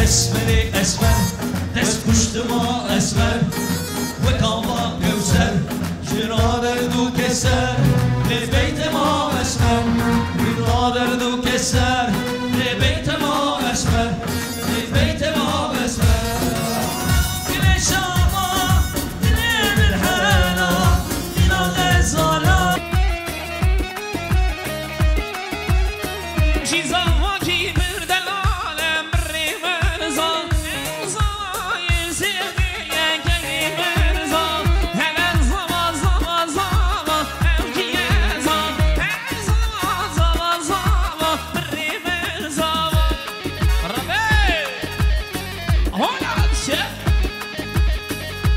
اسمری اسمر دست پشت ما اسمر و کاما کوسر شنادر دو کسر لبیت ما اسمر شنادر دو کسر لبیت ما اسمر لبیت ما اسمر دل شما دل بالحالا اینا غزالا چیزا واکی بردل عالم بری مرزا زای زیگه یکی مرزا هلن زما زما زما امکی زما زما زما بری مرزا ربی هولا چه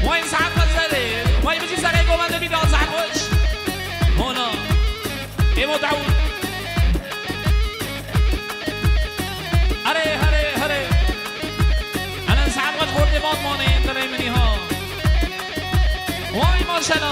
وای ساعت زده وای بچی سره گومنده بیدان زحمش هونا ایمو دعوت هره الان ساعت وقت خورده باد مانه در ایمنی ها وای ماشنا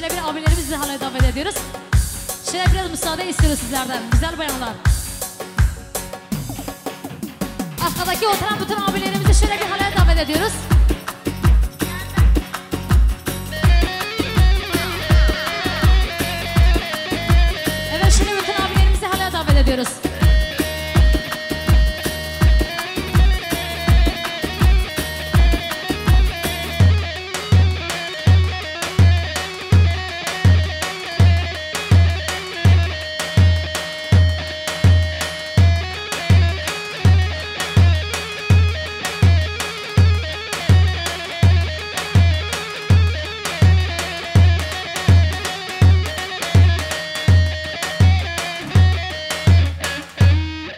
şöyle bir abilerimizi hala davet ediyoruz. Şöyle biraz müsaade istiyoruz sizlerden. Güzel bayanlar. Arkadaki oturan bütün abilerimizi şöyle bir halaya davet ediyoruz. Evet, şimdi bütün abilerimizi halaya davet ediyoruz.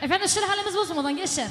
Efendim, şöyle halimiz bozulmadan geçin.